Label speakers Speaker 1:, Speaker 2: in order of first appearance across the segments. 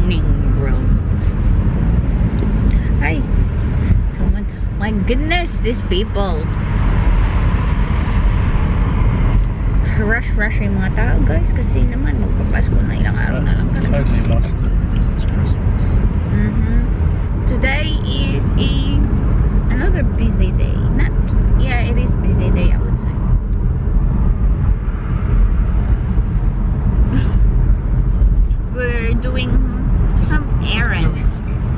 Speaker 1: morning world. Hi. So, my goodness, these people. Rush yung mga tao, guys, kasi naman magpapasko na, ilang araw na lang talaga.
Speaker 2: Totally lost it. It's Christmas.
Speaker 1: Today is another busy day. It is busy day, I would say. We're doing some errands.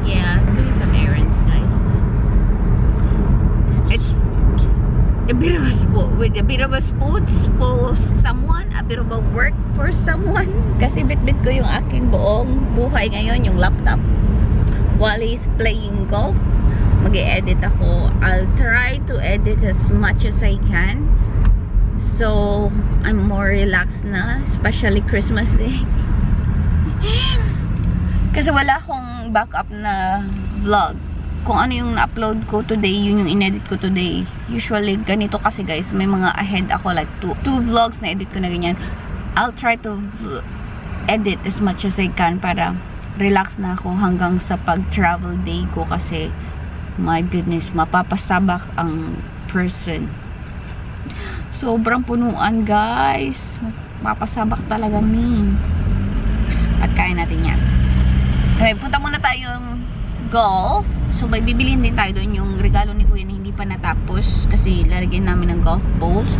Speaker 1: Yeah, doing some errands, guys. It's a bit of a sports for someone, a bit of a work for someone. Kasi bit-bit ko yung aking buong buhay ngayon, yung laptop. While he's playing golf, mag-e-edit ako. I'll try to edit as much as I can. So, I'm more relaxed na, especially Christmas Day. Kasi wala akong backup na vlog. Kung ano yung na-upload ko today, yun yung in-edit ko today. Usually, ganito kasi guys, may mga ahead ako, like two vlogs na edit ko na ganyan. I'll try to edit as much as I can para relax na ako hanggang sa pag-travel day ko kasi, my goodness, mapapasabak ang person. Sobrang punuan, guys. Mapapasabak talaga me. At kaya natin yan. Okay, punta muna tayong golf. So, may bibiliin din tayo doon yung regalo ni Kuya na hindi pa natapos kasi lalagyan namin ng golf balls.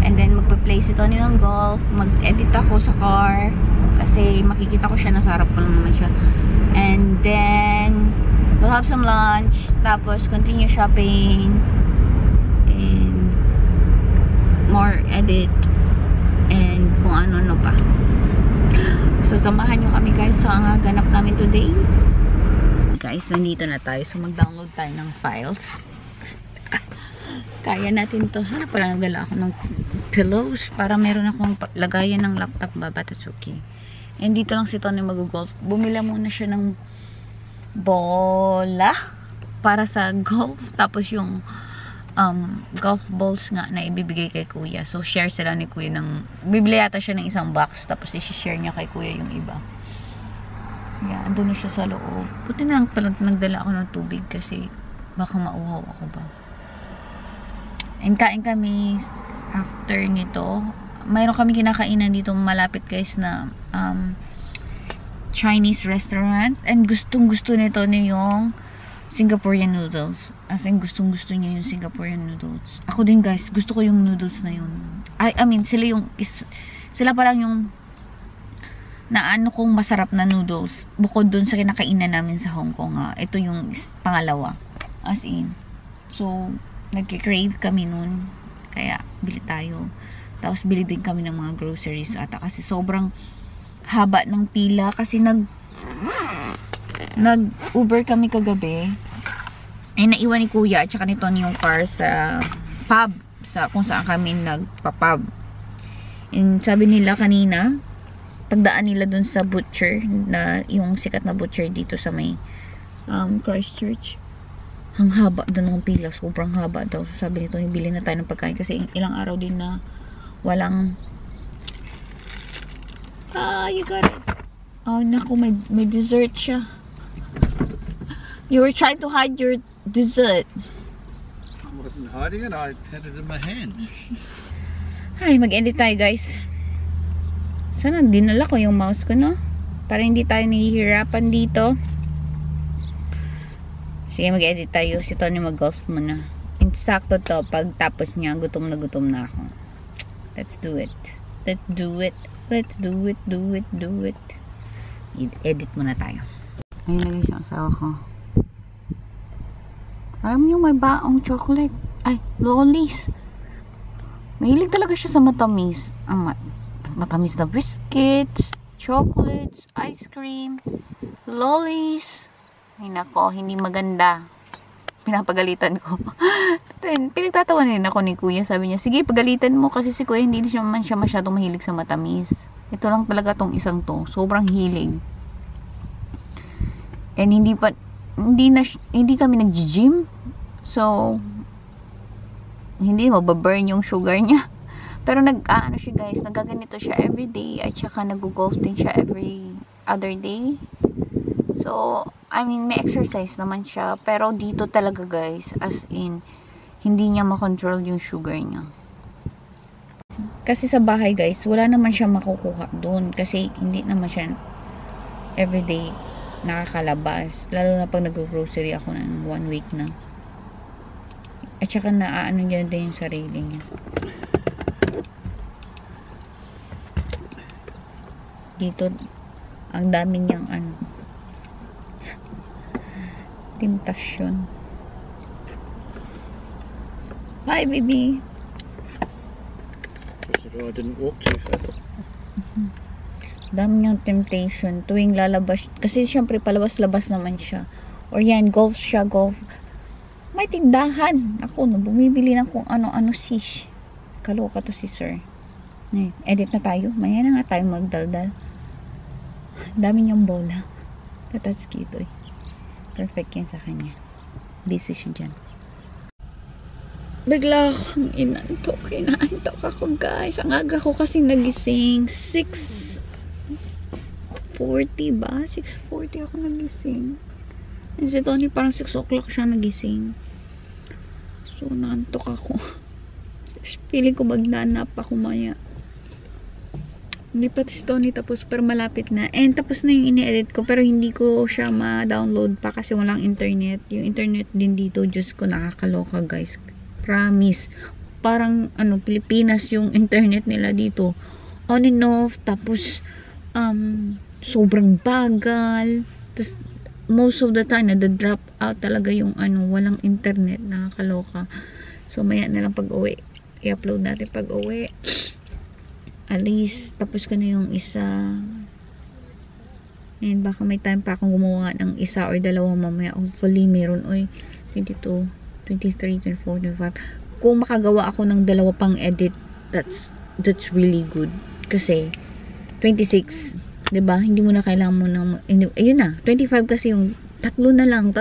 Speaker 1: And then, magpa-play si Tony ng golf. Mag-edit ako sa car kasi makikita ko siya, nasa harap ko lang naman siya. And then, we'll have some lunch. Tapos, continue shopping. And more edit. And kung ano-ano pa. So, samahan nyo kami guys sa ganap namin today. Guys, nandito na tayo. So, mag-download tayo ng files. Kaya natin to. Sana pala nagdala ako ng pillows para meron akong lagayan ng laptop ba. But it's okay. And dito lang si Tony mag-golf. Bumila muna siya ng bola para sa golf. Tapos yung golf balls nga na ibibigay kay Kuya. So, share sila ni Kuya ng... Bibili yata siya ng isang box. Tapos, isi-share niya kay Kuya yung iba. Yeah, andun na siya sa loob. Buti na lang pala nagdala ako ng tubig kasi baka mauhaw ako ba. And kain kami after nito. Mayroon kami kinakainan dito malapit guys na Chinese restaurant. And gustong-gusto nito yung Singaporean noodles. As in, gustong-gusto niya yung Singaporean noodles. Ako din guys, gusto ko yung noodles na yun. I mean, sila pa lang yung naano kong masarap na noodles. Bukod dun sa kinakainan namin sa Hong Kong. Ito yung pangalawa. As in. So, nagki-crave kami nun. Kaya, bili tayo. Tapos, bili din kami ng mga groceries ata. Kasi sobrang haba ng pila. Kasi nag-Uber kami kagabi. Ay, naiwan ni Kuya at saka ni Tony yung car sa pub. Kung saan kami nagpa-pub. And sabi nila kanina, pagdaan nila dun sa butcher, na yung sikat na butcher dito sa may Christchurch. Ang haba dun ng pila. Sobrang haba daw. So sabi nito, bili na tayo ng pagkain. Kasi ilang araw din na walang... you got it. Oh, naku, may dessert siya. You were trying to hide your dessert.
Speaker 2: I wasn't hiding it, I had it in my hand.
Speaker 1: Ay, mag-edit tayo guys. Sana dinala ko yung mouse ko, no? Para hindi tayo nahihirapan dito. Sige, mag-edit tayo. Si Tony mag-golf muna. Insakto to. Pagtapos niya, gutom na ako. Let's do it. Let's do it. Let's do it. Do it. Do it. Edit muna tayo. Ayun na guys yung asawa ko. Alam niyo, may baong chocolate. Ay, lollies. Mahilig talaga siya sa matamis. Matamis na biscuits, chocolates, ice cream, lollies. Ay nako, hindi maganda. Pinapagalitan ko. Pinagtatawanan ako ni Kuya. Sabi niya, sige, pagalitan mo kasi si Kuya hindi naman siya masyadong mahilig sa matamis. Ito lang talaga tong isang to. Sobrang hilig. And hindi kami nag-gym. So, hindi mababurn yung sugar niya. Pero nag-ano siya guys, nagaganito siya everyday at saka nag-golf din siya every other day. So, I mean, may exercise naman siya. Pero dito talaga guys, as in, hindi niya makontrol yung sugar niya. Kasi sa bahay guys, wala naman siya makukuha doon. Kasi hindi naman siya everyday nakakalabas. Lalo na pag nag-grocery ako ng 1 week na. At saka naaano niya din yung sarili niya. Dito, ang dami niyang temptasyon. Hi, baby.
Speaker 2: I didn't walk too far.
Speaker 1: Dami niyang temptation tuwing lalabas. Kasi syempre palabas-labas naman siya. Or yan, golf siya, golf. May tindahan. Ako, no, bumibili ng kung ano-ano sis. Kaloka to si sir. Edit na tayo. Maya na nga tayo magdaldal. Dami niyang bola. But that's cute, eh. Perfect yan sa kanya. Busy siya dyan. Bigla akong inantok. Inaantok ako, guys. Ang aga ko kasi nagising. 6:40 ba? 6:40 ako nagising. And si Tony parang 6 o'clock siya nagising. So, naantok ako. Feeling ko magdanap ako maya. Hindi pa si Tony tapos pero malapit na. And tapos na yung ini-edit ko pero hindi ko siya ma-download pa kasi walang internet. Yung internet din dito, Diyos ko, nakakaloka guys. Promise. Parang Pilipinas yung internet nila dito. On and off. Tapos sobrang bagal. Tapos most of the time nada-drop out talaga yung walang internet. Nakakaloka. So maya na lang pag-uwi. I-upload natin pag-uwi. At least, tapos ko na yung isa. And baka may time pa akong gumawa ng isa or dalawa mamaya. Hopefully, meron. 22, 23, 24, 25. Kung makagawa ako ng dalawa pang edit, that's really good. Kasi, 26, diba? Hindi mo na kailangan mo ng, ayun na, 25 kasi yung tatlo na lang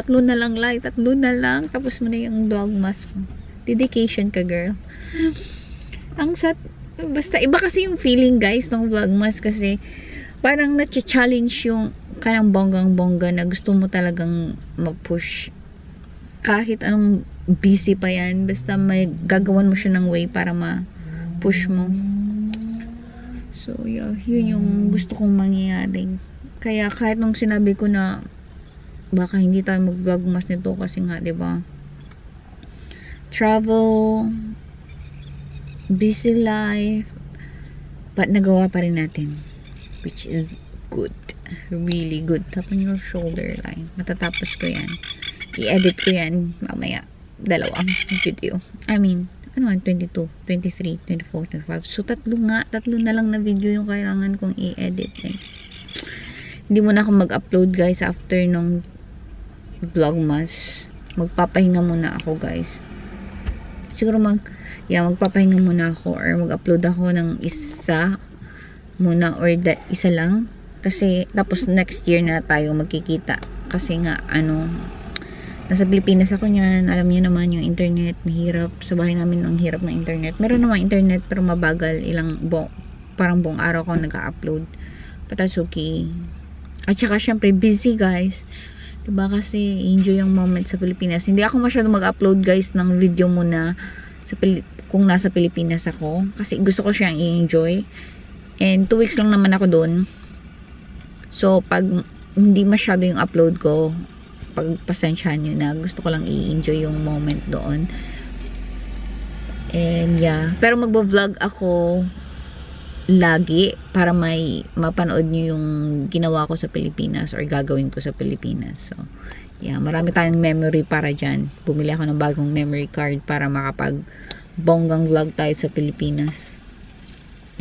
Speaker 1: like, tatlo na lang. Tapos mo na yung dogmas mo. Dedication ka, girl. Basta iba kasi yung feeling guys ng vlogmas kasi parang na-challenge yung kanang bonggang-bongga na gusto mo talagang mag-push kahit anong busy pa yan, basta may gagawan mo siya ng way para ma-push mo. So yeah, yun yung gusto kong mangyayari. Kaya kahit nung sinabi ko na baka hindi tayo mag-vlogmas nito kasi nga, diba, travel, busy life, but nagawa pa rin natin, which is good, really good. Tapos yung shoulder line, matatapos ko yan, i-edit ko yan mamaya, dalawang video, 22, 23, 24, 25, so tatlo na lang na video yung kailangan kong i-edit. Hindi mo na ako mag-upload guys after nung vlogmas. Magpapahinga muna ako guys, siguro magpapahinga muna ako or mag-upload ako ng isa muna or isa lang. Kasi tapos next year na tayo magkikita. Kasi nga, nasa Pilipinas ako niyan. Alam niyo naman yung internet, mahirap. Sa bahay namin ang hirap ng internet. Meron naman internet pero mabagal. Parang buong araw ko nag-upload. But that's okay. At saka syempre busy guys. Diba kasi enjoy yung moment sa Pilipinas. Hindi ako masyado mag-upload guys ng video muna kung nasa Pilipinas ako. Kasi gusto ko siyang i-enjoy. And 2 weeks lang naman ako doon. So, pag hindi masyado yung upload ko, pagpasensyahan nyo na, gusto ko lang i-enjoy yung moment doon. And yeah. Pero magbo-vlog ako lagi para may mapanood nyo yung ginawa ko sa Pilipinas or gagawin ko sa Pilipinas. So, yeah. Marami tayong memory para dyan. Bumili ako ng bagong memory card para bonggang vlog tayo sa Pilipinas.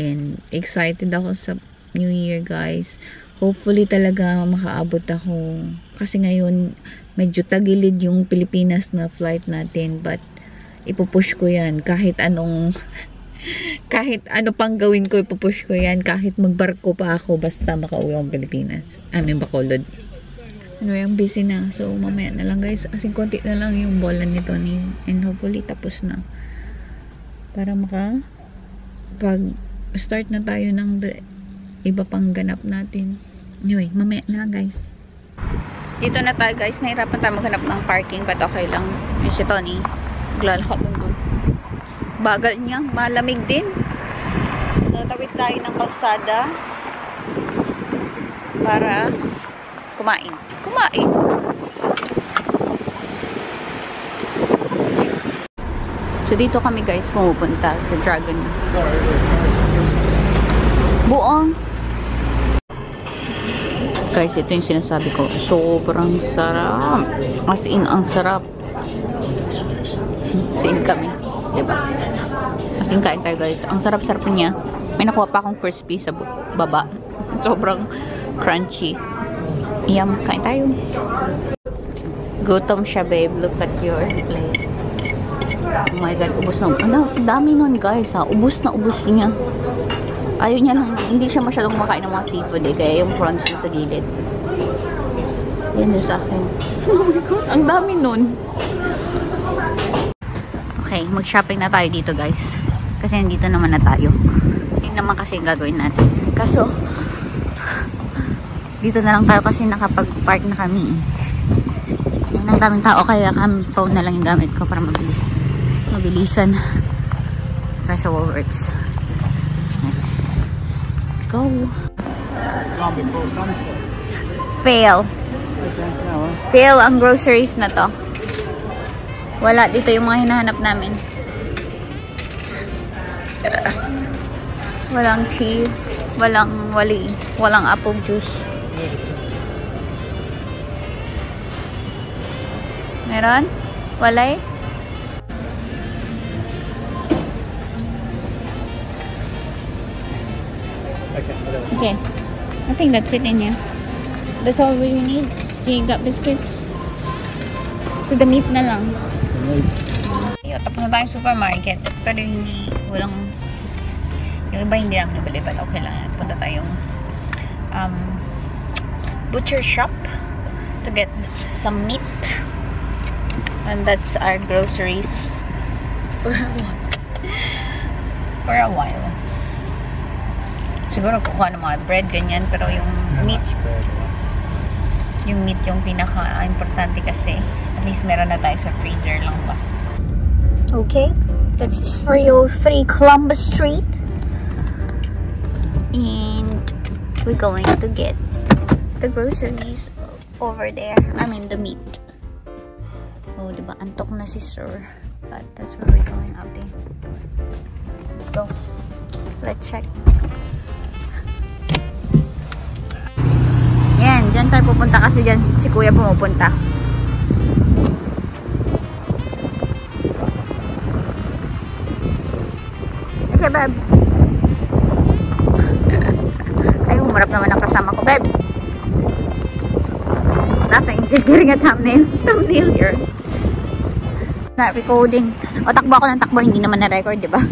Speaker 1: And excited ako sa New Year guys. Hopefully talaga makaabot ako. Kasi ngayon medyo tagilid yung Pilipinas na flight natin. But ipupush ko yan. Kahit ano pang gawin ko, ipupush ko yan. Kahit magbarko pa ako basta makauwi akong Pilipinas. Bacolod. Yung busy na. So mamaya na lang guys. As in konti na lang yung bola nito ni. And hopefully tapos na. Para pag-start na tayo ng iba pang ganap natin. Anyway, mamaya na guys. Dito na tayo guys. Nahirapan tayo maghanap ng parking. But okay lang. Yung si Tony. Maglalakad lang doon. Bagal niya. Malamig din. So, tawid tayo ng kalsada. Para kumain. Kumain. So, dito kami guys pumupunta sa Dragon. Buong. Guys, ito yung sinasabi ko. Sobrang sarap. As in, ang sarap. Same kami. Diba? As in, kain tayo guys. Ang sarap-sarap niya. May nakuha pa akong crispy sa baba. Sobrang crunchy. Yum. Kain tayo. Gutom siya, babe. Look at your plate. Oh my God. Ubus na. Ano? Dami nun guys ha. Ubus na ubus niya. Ayaw niya lang, hindi siya masyadong kumakain ng mga seafood eh, kaya yung prawns na sa gilid. Yan yung sa akin. Oh my God, ang dami nun. Okay, mag-shopping na tayo dito guys. Kasi nandito naman na tayo. Yun naman kasi gagawin natin. Kaso, dito na lang tayo kasi nakapag-park na kami. Yan ang daming tao, kaya phone na lang yung gamit ko para mabilisan. Kaya sa Woolworths. Go.
Speaker 2: Before sunset.
Speaker 1: Fail. Fail ang groceries na to. Wala dito yung mga hinahanap namin. Walang tea. Walang apple juice. Meron? Walay? Okay. I think that's it in here. That's all we need. You got biscuits. So, the meat na lang. Ayun, tapos na tayong supermarket. Pero hindi, yung iba hindi namin nabili. But okay lang. Punta tayong butcher shop to get some meat. And that's our groceries for a while. Siguro kukuha ng mga bread, ganyan. Pero yung meat, yung pinaka-importante kasi. At least meron na tayo sa freezer lang ba. Okay. That's 303 Columbus Street. And we're going to get the groceries over there. I mean, the meat. Oh, diba? Antok na si Sir. But that's where we're going out there. Let's go. Let's check. Yan, dyan tayo pupunta kasi dyan si Kuya pumupunta. Okay, babe. Ay, humarap naman ang kasama ko, babe. Nothing, just getting a thumbnail. Thumbnail here. Not recording. O, takbo ako ng takbo, hindi naman na-record, diba?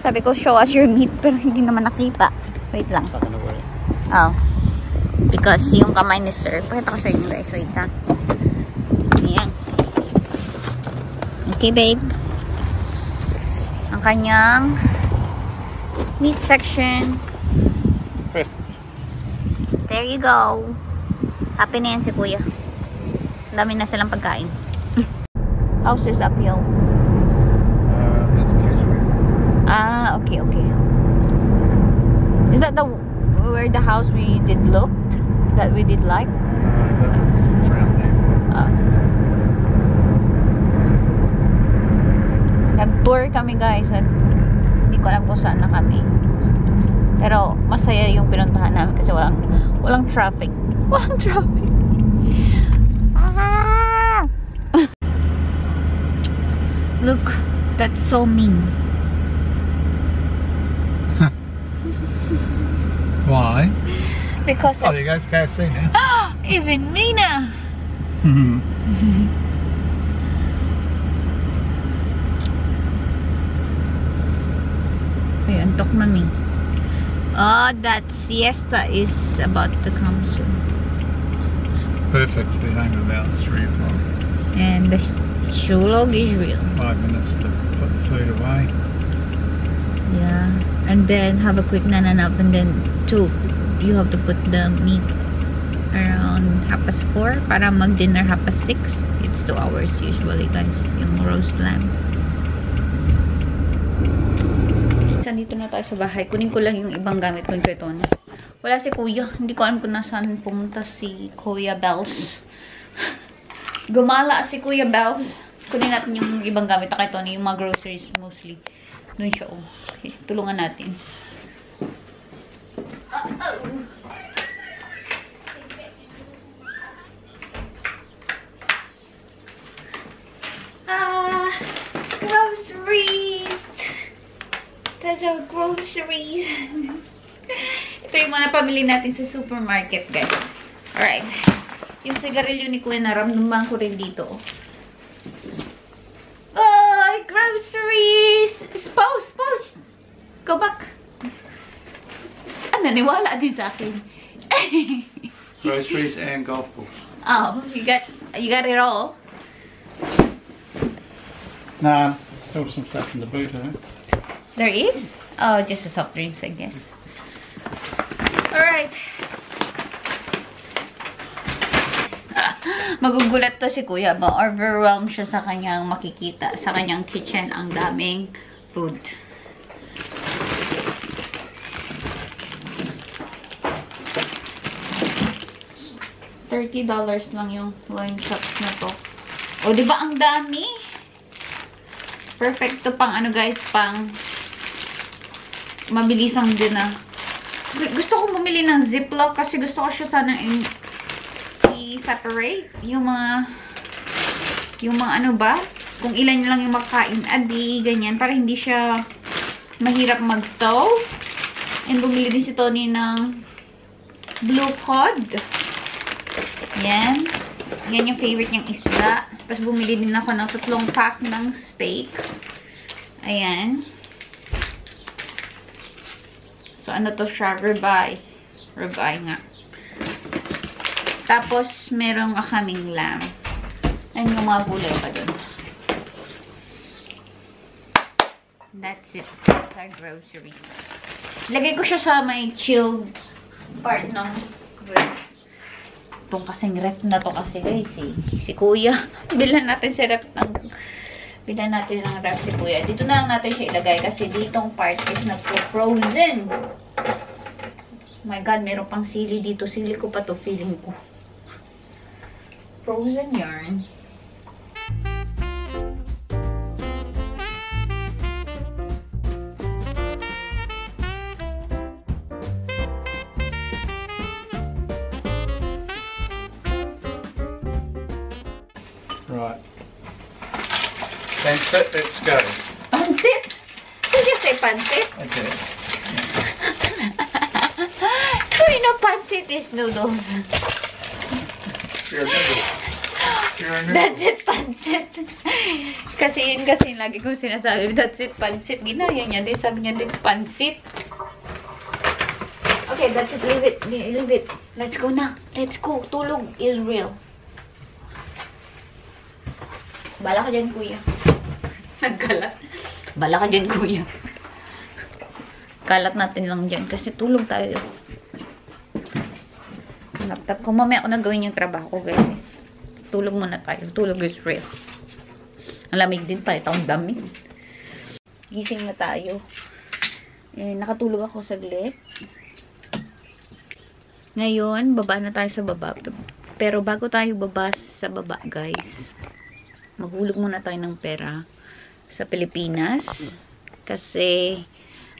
Speaker 1: Sabi ko, show us your meat, pero hindi naman nakita. Wait lang. Oh. Because yung kamay ni Sir, pakita ko sa inyo guys, wait ha. Ayan. Okay, babe. Ang kanyang meat section.
Speaker 2: Perfect.
Speaker 1: There you go. Happy na yan si Kuya. Ang dami na silang pagkain. House is uphill.
Speaker 2: That's Cashmere.
Speaker 1: Ah, okay, okay. Is that where the house we did look? That we did like?
Speaker 2: That's around there.
Speaker 1: Nag-tour kami guys at hindi ko alam kung saan na kami. Pero masaya yung pinuntahan namin kasi walang traffic. Walang traffic. Ah! Look, that's so mean.
Speaker 2: Why?
Speaker 1: Because
Speaker 2: Oh, there goes KFC now.
Speaker 1: even meaner. Ay, antok na me. Oh, that siesta is about to come soon.
Speaker 2: Perfect to be home about 3 o'clock.
Speaker 1: And the shulog is real.
Speaker 2: 5 minutes to put the food away.
Speaker 1: Yeah. And then have a quick nananap and then 2, you have to put the meat around 4:30 para mag-dinner 6:30. It's 2 hours usually, guys, yung roast lamb. Nandito na tayo sa bahay. Kunin ko lang yung ibang gamit kong cheton. Wala si Kuya. Hindi ko alam kung nasaan pumunta si Kuya Bells. Gumala si Kuya Bells. Kunin natin yung ibang gamit na kay Tony. Yung mga groceries mostly. Doon siya. Oh. Okay, tulungan natin. Groceries! That's our groceries. Ito yung mga napamili natin sa supermarket, guys. Alright. Yung sigarilyo ni Kuya, naramdaman ko rin dito. Oh, groceries! Pause! Go back. Ah, naniwala din sa akin.
Speaker 2: Groceries and golf balls.
Speaker 1: Oh, you got it all?
Speaker 2: Nah, still some stuff in the boot, I think.
Speaker 1: There is? Oh, just a soft drinks, I guess. Alright. Magugulat to si Kuya. Ma-overwhelm siya sa kanyang makikita. Sa kanyang kitchen, ang daming food. $30 lang yung wine shops na to. O, diba ang dami? Perfect to pang ano guys, pang mabilisang din na. Gusto ko bumili ng Ziploc kasi gusto ko siya sana i-separate yung mga ano ba, kung ilan lang yung makain, adi, ganyan, para hindi siya mahirap mag-tow. And bumili din si Tony ng Blue Cod. Yan. Yan yung favorite niyang isda. Tapos bumili din ako ng 3 pack ng steak. Ayan. So, ano to siya? Ribeye. Ribeye nga. Tapos, merong kaming lamb. Ayan yung mga gulay pa dun. That's it. That's our groceries. Lagay ko siya sa may chilled part ng ref. Itong kasing ref na to kasi guys eh. Si Kuya. Bilan natin si ref ng... Bilan natin ng ref si Kuya. Dito na lang natin siya ilagay kasi ditong part is nagpo-frozen. Oh my God, meron pang sili dito. Sili ko pa to, feeling ko. Frozen yarn.
Speaker 2: Right. That's it, let's go.
Speaker 1: Pansit? Did you say pansit?
Speaker 2: I did.
Speaker 1: You know, pansit is noodles.
Speaker 2: You're a noodle. You're a noodle.
Speaker 1: That's it, pansit. Kasi yun kasi lagi kong sinasabi, that's it, pansit. Ginaya niya din, sabi niya din, pansit. Okay, that's it, leave it, leave it. Let's go na. Let's go. Tulog is real. Bala ka dyan, Kuya. Nagkalat. Bala ka dyan, Kuya. Kalat natin lang dyan kasi tulog tayo. Laptop ko. Mamaya ako nagawin yung trabaho ko, guys. Tulog muna tayo. Tulog is real. Ang lamig din pa. Itong dami. Gising na tayo. Eh, nakatulog ako saglit. Ngayon, baba na tayo sa baba. Pero bago tayo baba sa baba, guys, maghulog muna tayo ng pera sa Pilipinas. Kasi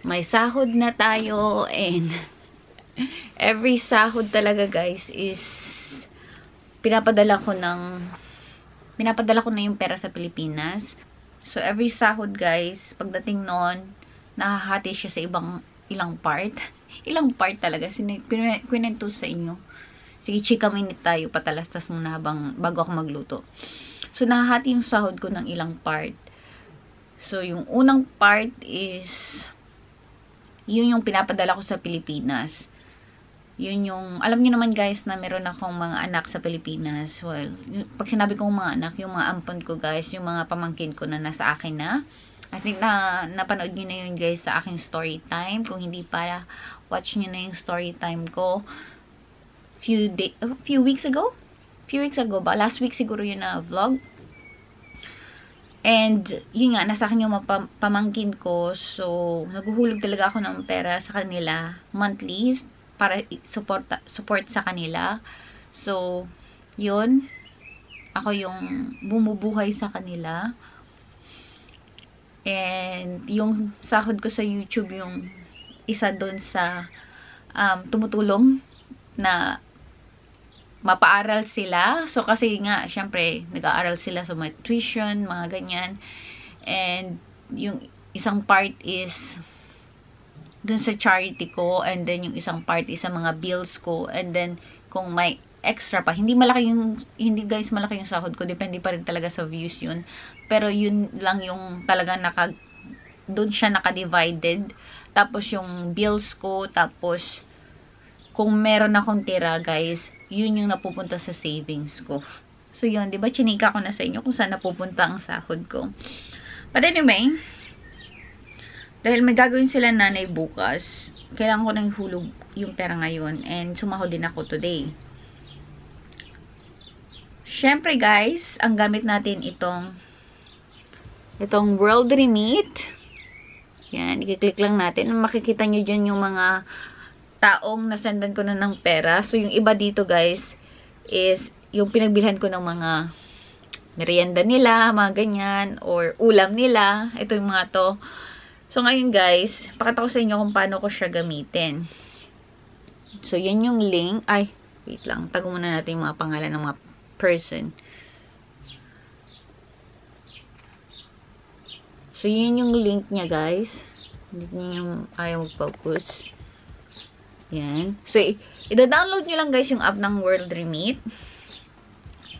Speaker 1: may sahod na tayo and every sahod talaga guys is pinapadala ko na yung pera sa Pilipinas. So every sahod guys, pagdating noon, nahahati siya sa ilang part. Ilang part talaga. Kwento sa inyo. Sige, chika minute tayo. Patalastas muna bago ako magluto. So, nahahati yung sahod ko ng ilang part. So, yung unang part is, yun yung pinapadala ko sa Pilipinas. Yun yung, alam niyo naman guys na meron akong mga anak sa Pilipinas. Well, pag sinabi kong mga anak, yung mga ampon ko guys, yung mga pamangkin ko na nasa akin na. I think napanood niyo na yun guys sa aking story time. Kung hindi pa, watch niyo na yung story time ko. few weeks ago ba? Last week siguro yun na vlog. And, yun nga, nasa akin yung pamangkin ko. So, naghuhulog talaga ako ng pera sa kanila monthly para support sa kanila. So, yun. Ako yung bumubuhay sa kanila. And, yung sahod ko sa YouTube, yung isa doon sa tumutulong na mapaaral sila. So, kasi nga, syempre, nag-aaral sila sa mga tuition, mga ganyan. And, yung isang part is dun sa charity ko. And then, yung isang part is sa mga bills ko. And then, kung may extra pa, hindi guys, malaki yung sahod ko. Depende pa rin talaga sa views yun. Pero, yun lang yung talaga dun siya naka-divided. Tapos, yung bills ko, tapos, kung meron akong tira, guys, yun yung napupunta sa savings ko. So, yun, diba, chinika ko na sa inyo kung saan napupunta ang sahod ko. But anyway, dahil may gagawin sila nanay bukas, kailangan ko nang hulog yung pera ngayon, and sumahod din ako today. Syempre, guys, ang gamit natin itong World Remit. Yan, i-click lang natin. Makikita nyo dyan yung mga taong nasendan ko na ng pera. So, yung iba dito, guys, is yung pinagbilhan ko ng mga merienda nila, mga ganyan, or ulam nila. Ito yung mga to. So, ngayon, guys, pakita ko sa inyo kung paano ko siya gamitin. So, yan yung link. Ay, wait lang. Tago muna natin yung mga pangalan ng mga person. So, yun yung link niya, guys. Hindi niyo yung ayaw mag-focus. Yan. So, ida-download nyo lang, guys, yung app ng World Remit.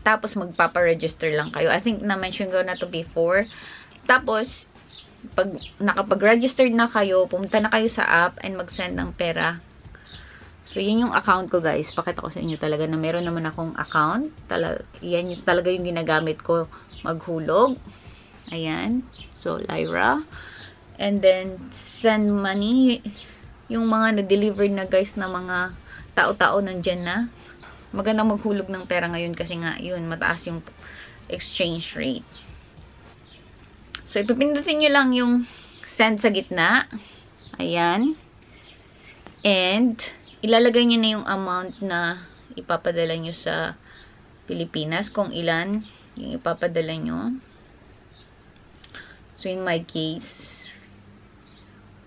Speaker 1: Tapos, magpapa-register lang kayo. I think, na-mention ko na to before. Tapos, pag nakapag-registered na kayo, pumunta na kayo sa app and mag-send ng pera. So, yun yung account ko, guys. Pakita ko sa inyo talaga na meron naman akong account. Yan yung, talaga yung ginagamit ko maghulog. Ayan. So, Lyra. And then, send money. Yung mga na-deliver na, guys, na mga tao-tao nandyan na. Magandang maghulog ng pera ngayon kasi nga, yun, mataas yung exchange rate. So, ipipindutin nyo lang yung send sa gitna. Ayan. And, ilalagay nyo na yung amount na ipapadala nyo sa Pilipinas. Kung ilan yung ipapadala nyo. So, in my case,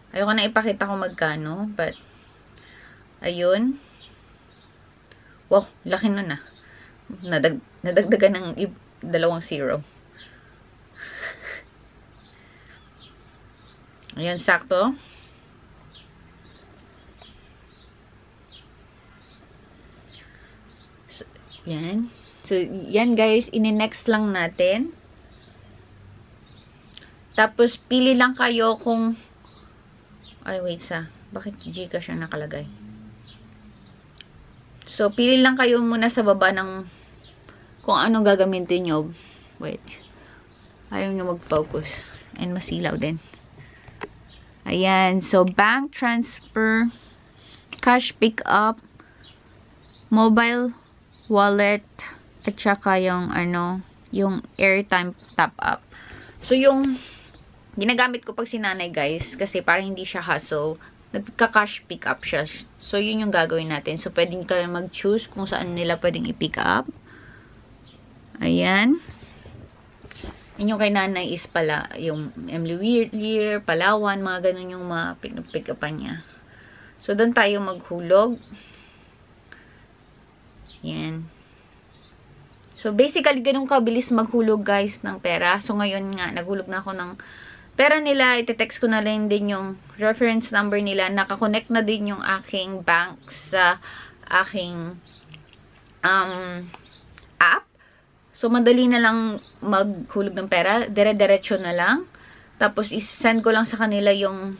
Speaker 1: ayoko na ipakita kung magkano, but, ayun. Wow, laki nun ah. Nadagdagan ng 2 0. Ayun, sakto. So, yan. So, yan guys, ini-next lang natin. Tapos, pili lang kayo kung ay, wait bakit Gcash ang nakalagay? So, pili lang kayo muna sa baba ng kung anong gagamitin nyo. Wait. Ayaw nyo mag-focus. And masilaw din. Ayan. So, bank transfer, cash pick up, mobile wallet, at saka yung, yung airtime top up. So, yung ginagamit ko pag sinanay, guys, kasi parang hindi siya hassle, nagka-cash pick up siya. So, yun yung gagawin natin. So, pwedeng ka rin mag-choose kung saan nila pwedeng i-pick up. Ayan. Yun yung kay nanay is pala, yung Emily Weir, Palawan, mga ganun yung mga pick upan niya. So, doon tayo maghulog. Yan. So, basically, ganun kabilis maghulog, guys, ng pera. So, ngayon nga, naghulog na ako ng pera nila. Ite-text ko na rin din yung reference number nila. Nakakonect na din yung aking bank sa aking app. So, madali na lang maghulog ng pera. Dire-diretso na lang. Tapos, is-send ko lang sa kanila yung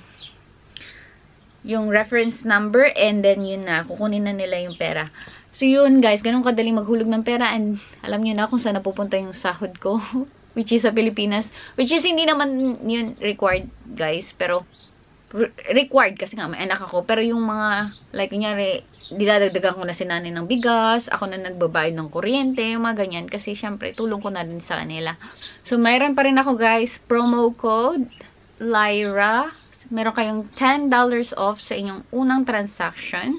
Speaker 1: reference number. And then, yun na. Kukunin na nila yung pera. So, yun guys. Ganun kadali maghulog ng pera. And, alam nyo na kung saan napupunta yung sahod ko. Which is sa Pilipinas. Which is, hindi naman yun required, guys. Pero, required kasi nga may anak ako. Pero yung mga, like, kunyari, dinadagdagan ko na si nanay ng bigas, ako na nagbabayad ng kuryente, mga ganyan. Kasi, syempre, tulong ko na din sa kanila. So, mayroon pa rin ako, guys, promo code, Lyra. Meron kayong $10 off sa inyong unang transaction.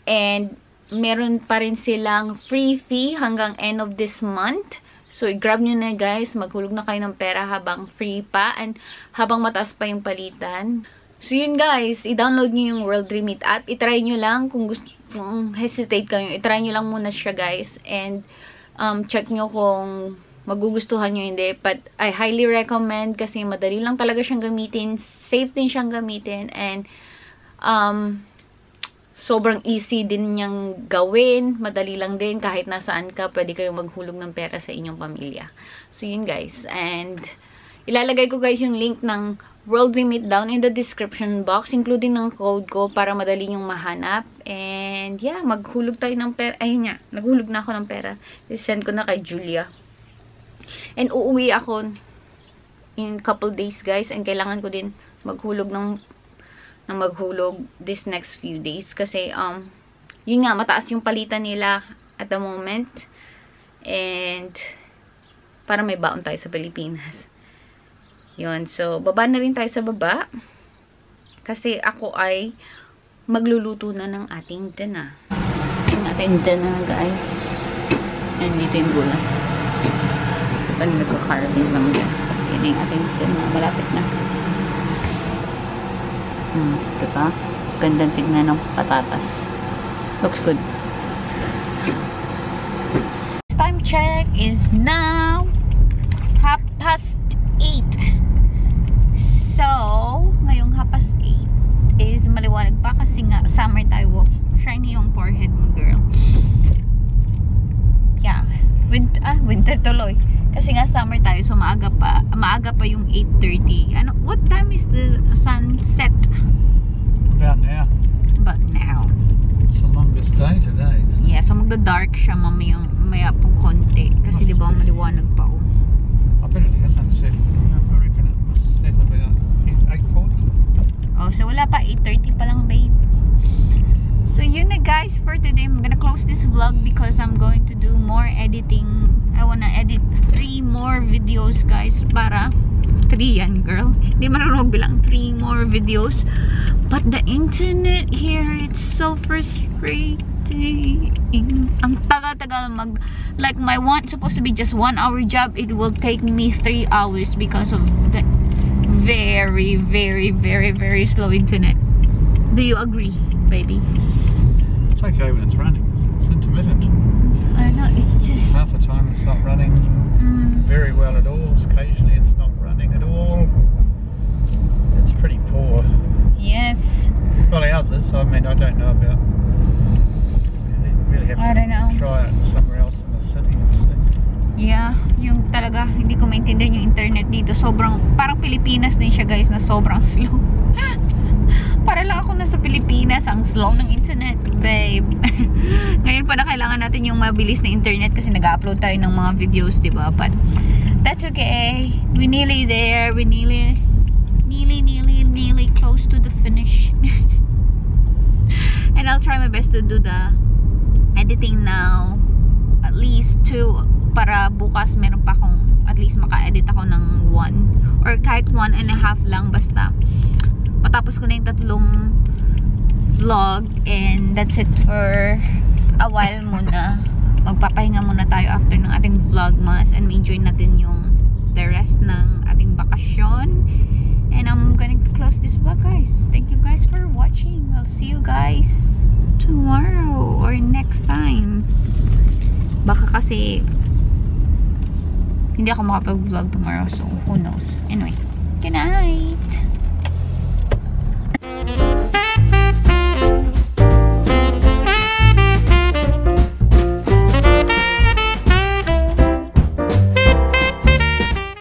Speaker 1: And, meron pa rin silang free fee hanggang end of this month. So, i-grab nyo na, guys. Maghulog na kayo ng pera habang free pa and habang mataas pa yung palitan. So, yun guys, i-download nyo yung World Remit app. I-try nyo lang kung hesitate kayo. I-try nyo lang muna siya guys. And, check nyo kung magugustuhan nyo hindi. But, I highly recommend kasi madali lang talaga siyang gamitin. Safe din siyang gamitin. And, sobrang easy din niyang gawin. Madali lang din. Kahit nasaan ka, pwede kayong maghulog ng pera sa inyong pamilya. So, yun guys. And, ilalagay ko guys yung link ng World Remit down in the description box, including ng code ko para madali nyong mahanap. And yeah, maghulog tayo ng pera. Ayun nga, naghulog na ako ng pera. I-send ko na kay Julia. And uuwi ako in couple days guys. And kailangan ko din maghulog maghulog this next few days. Kasi, yun nga, mataas yung palitan nila at the moment. And, para may baon tayo sa Pilipinas. Yun. So, baba na rin tayo sa baba. Kasi ako ay magluluto na ng ating dinner. Yung ating dinner, guys. And dito yung gula. Ito na nagka-carving lang dyan. Yan yung ating dinner. Malapit na. Diba? Gandang tignan ng patatas. Looks good. Time check is now 8:30. So, ngayong 8:30 is maliwanag pa kasi nga summer tayo. Shiny yung forehead mo, girl. Yeah. Winter tuloy. Kasi nga summer tayo, so maaga pa yung 8:30. What time is the sunset?
Speaker 2: About now.
Speaker 1: About now.
Speaker 2: It's the longest day today.
Speaker 1: Yeah, so magda-dark siya mamaya pong konti. Kasi di ba maliwanag pa oh.
Speaker 2: I bet it hasn't set. I reckon it must set about 8:40.
Speaker 1: Oh, so wala pa. 8:30 pa lang, babe. So, yun na guys for today. I'm gonna close this vlog because I'm going to do more editing. I wanna edit 3 more videos, guys. Para 3 yan, girl. Hindi marunong bilang 3 more videos. But the internet here, it's so frustrating. Ang tagal-tagal like my supposed to be just 1 hour job, it will take me 3 hours because of the very, very, very, very slow internet. Do you agree, baby?
Speaker 2: It's okay when it's running. It's intermittent.
Speaker 1: I know, it's just
Speaker 2: Half the time it's not running very well at all. Occasionally it's not running at all. It's pretty poor.
Speaker 1: yes.
Speaker 2: Well, ours is. I mean, I don't know about. Really have
Speaker 1: I don't know.
Speaker 2: to try it somewhere else in the city.
Speaker 1: Yeah, yung talaga hindi ko maintindihan yung internet dito. Sobrang parang Pilipinas din siya, guys, na sobrang slow. Para lang ako nasa Pilipinas, ang slow ng internet, babe. Ngayon pa na kailangan natin yung mabilis na internet kasi nag-upload tayo ng mga videos, 'di ba? But that's okay. We nearly there. We nearly close to the finish. And I'll try my best to do the editing now. At least 2 para bukas meron pa akong at least maka-edit ako ng 1 or kahit 1.5 lang, basta matapos ko na yung 3 vlog. And that's it for a while muna. Magpapahinga muna tayo after ng ating vlogmas and enjoy natin yung the rest ng ating bakasyon. And I'm gonna close this vlog, guys. Thank you guys for watching. I'll see you guys tomorrow or next time. Baka kasi hindi ako makapag-vlog tomorrow, so who knows. Anyway, good night.